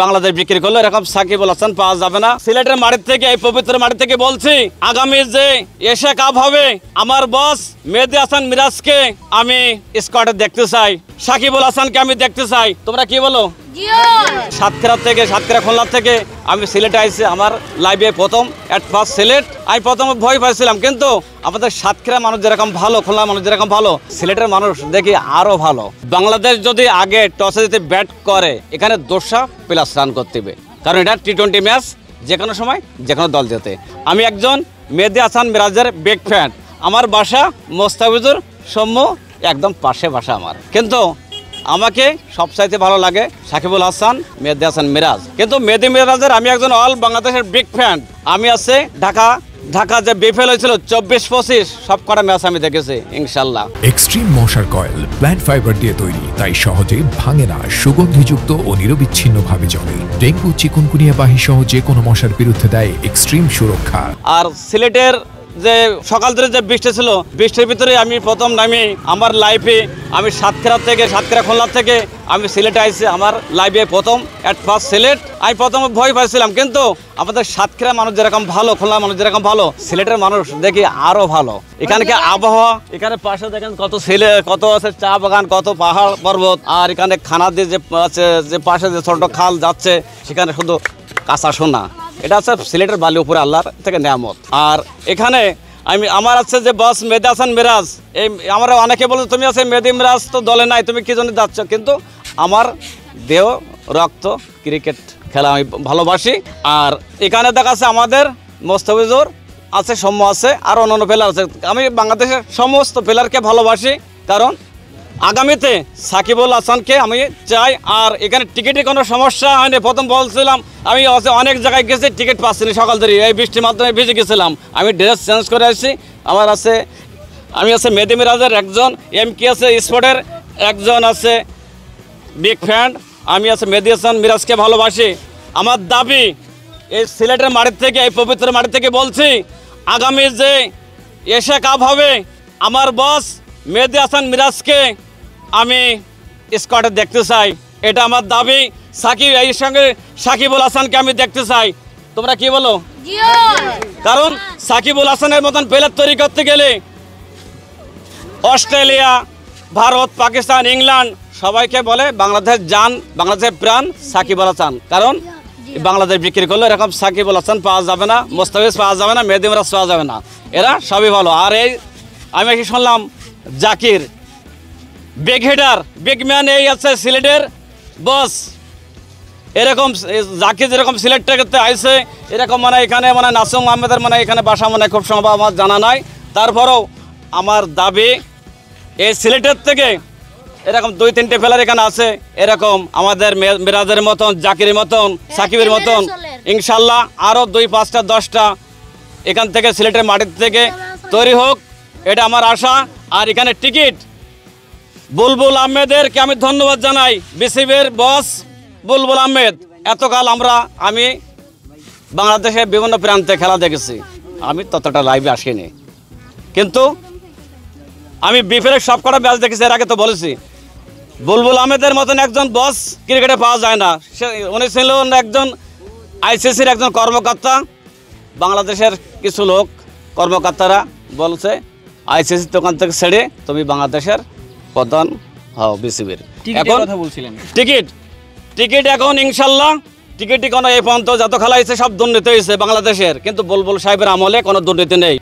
বাংলাদেশ বিক্রি করলো, এরকম সাকিবুল হাসান পাওয়া যাবে না। সিলেটের মাটি থেকে, এই পবিত্র মাটি থেকে বলছি, আগামী যে এশিয়া কাপ হবে, আমার বস মেহেদী হাসান মিরাজকে আমি স্কোয়াডে দেখতে চাই, সাকিবুল হাসানকে আমি দেখতে চাই। তোমরা কি বলো? সাতক্ষীরা খুলনা থেকে আমি সিলেটে আইছি, আমার লাইফে প্রথম সিলেট। আমি প্রথমে ভয় পাইছিলাম, কিন্তু আমাদের সাতক্ষীরা মানুষ যেরকম ভালো, খুলনার মানুষ যেরকম ভালো, সিলেটের মানুষ দেখি আরো ভালো। বাংলাদেশ যদি আগে টসে যদি ব্যাট করে, এখানে 200+ রান করতে হবে, কারণ এটা টি-20 ম্যাচ, যে কোনো সময় যে কোনো দল জেতে। আমি একজন মেহেদী হাসান মিরাজের বিগ ফ্যান। আমার বাসা মোস্তাফিজুর সম্মু একদম পাশে বাসা আমার, কিন্তু আমাকে সবচাইতে ভালো লাগে সাকিবুল হাসান, মেহেদী হাসান মিরাজ। কিন্তু মেহেদী মিরাজের আমি একজন অল বাংলাদেশের বিগ ফ্যান। আমি আছে ঢাকা যে বিপিএল হয়েছিল 24-25 সব কটা ম্যাচ আমি দেখেছি ইনশাল্লাহ। এক্সট্রিম মশার কয়েল প্ল্যান্ট ফাইবার দিয়ে তৈরি, তাই সহজে ভাঙে না, সুগন্ধিযুক্ত ও নিরবিচ্ছিন্নভাবে জ্বলে। ডেঙ্গু, চিকুনগুনিয়া বাহি সহ যে কোনো মশার বিরুদ্ধে দেয় এক্সট্রিম সুরক্ষা। আর সিলেটের যে সকাল ধরে যে বৃষ্টি ছিল, বৃষ্টির ভিতরে আমি প্রথম নামি আমার লাইফে, আমি সাতক্ষীরা খুলনা থেকে আমি সিলেটে আইছি, আমার লাইফে প্রথম সিলেট। আমি প্রথমে ভয় পাইছিলাম, কিন্তু আমাদের সাতক্ষীরা মানুষ যেরকম ভালো, খুলনার মানুষ যেরকম ভালো, সিলেটের মানুষ দেখি আরো ভালো। এখানকার আবহাওয়া, এখানে পাশে দেখেন কত আছে চা বাগান, কত পাহাড় পর্বত, আর এখানে খানা দিয়ে যে আছে, যে পাশে যে ছোট খাল যাচ্ছে, সেখানে শুধু কাঁচা সোনা। এটা হচ্ছে সিলেটের বালি উপরে আল্লাহর থেকে নেয়ামত। আর এখানে আমার আছে যে বস মেহেদী হাসান মিরাজ, এই আমরা অনেকে বলে তুমি আছে মেহেদী মিরাজ তো দলে নাই, তুমি কি জন্য যাচ্ছ? কিন্তু আমার দেহ রক্ত ক্রিকেট খেলা আমি ভালোবাসি। আর এখানে দেখা আছে আমাদের মোস্তাফিজুর আছে, সৌম্য আছে, আর অন্যান্য প্লেয়ার আছে। আমি বাংলাদেশের সমস্ত প্লেয়ারকে ভালোবাসি, কারণ আগামীতে সাকিবুল হাসানকে আমি চাই। আর এখানে টিকিটের কোনো সমস্যা হয়নি। প্রথম বলছিলাম আমি অনেক জায়গায় গেছি, টিকিট পাচ্ছি না, সকাল ধরে এই বৃষ্টির মাধ্যমে ভিজে গেছিলাম। আমি ড্রেস চেঞ্জ করে আসছি। আমি আছে মেহেদী মিরাজের একজন এমকে আছে স্পোর্টের একজন আছে বিগ ফ্যান। আমি আছে মেহেদী হাসান মিরাজকে ভালোবাসি। আমার দাবি, এই সিলেটের মাটি থেকে, এই পবিত্র মাটি থেকে বলছি, আগামী যে এশিয়া কাপ হবে, আমার বস মেহেদী হাসান মিরাজকে আমি স্কোয়াডে দেখতে চাই, এটা আমার দাবি। এই সঙ্গে সাকিবুল হাসানকে আমি দেখতে চাই। তোমরা কি বলো? কারণ সাকিবুল হাসানের মতন প্লেয়ার তৈরি করতে গেলে অস্ট্রেলিয়া, ভারত, পাকিস্তান, ইংল্যান্ড সবাইকে বলে বাংলাদেশ জান, বাংলাদেশের প্রাণ সাকিবুল হাসান। কারণ বাংলাদেশ বিক্রি করলো, এরকম সাকিবুল হাসান পাওয়া যাবে না, মোস্তাফিজ পাওয়া যাবে না, মেহেদী মিরাজ পাওয়া যাবে না, এরা সবই ভালো। আর এই আমি কি শুনলাম Zakir big hitter, big man, এই আছে সিলেটের বস। এরকম জাকির যেরকম সিলেক্ট করতে আইছে, এরকম মানে এখানে মানে নাসুম আহমেদের মানে এখানে বাসা মানে খুব সম্ভব আমার জানা নাই। তারপরেও আমার দাবি, এই সিলেটের থেকে এরকম 2-3টে প্লেয়ার এখানে আছে, এরকম আমাদের মিরাজের মতন, জাকিরের মতন, সাকিবের মতন, ইনশাল্লাহ আরও 2-5টা 10টা এখান থেকে সিলেটের মাটির থেকে তৈরি হোক, এটা আমার আশা। আর এখানে টিকিট বুলবুল আহমেদেরকে আমি ধন্যবাদ জানাই, বিসিবির বস বুলবুল আহমেদ। এতকাল আমি বাংলাদেশের বিভিন্ন প্রান্তে খেলা দেখেছি, আমি ততটা লাইভে আসিনি, কিন্তু আমি বিপিএলের সব কটা ম্যাচ দেখেছি। এর আগে তো বলেছি, বুলবুল আহমেদের মতন একজন বস ক্রিকেটে পাওয়া যায় না। উনি ছিলেন একজন আইসিসির একজন কর্মকর্তা। বাংলাদেশের কিছু লোক কর্মকর্তারা বলছে আইসিসির দোকান থেকে ছেড়ে তুমি বাংলাদেশের প্রধান হও বিসিবির। এখন টিকিট এখন ইনশাল্লাহ টিকিট কোনো এই পর্যন্ত যত খেলা হয়েছে সব দুর্নীতি হয়েছে বাংলাদেশের, কিন্তু বুলবুল সাহেবের আমলে কোনো দুর্নীতি নেই।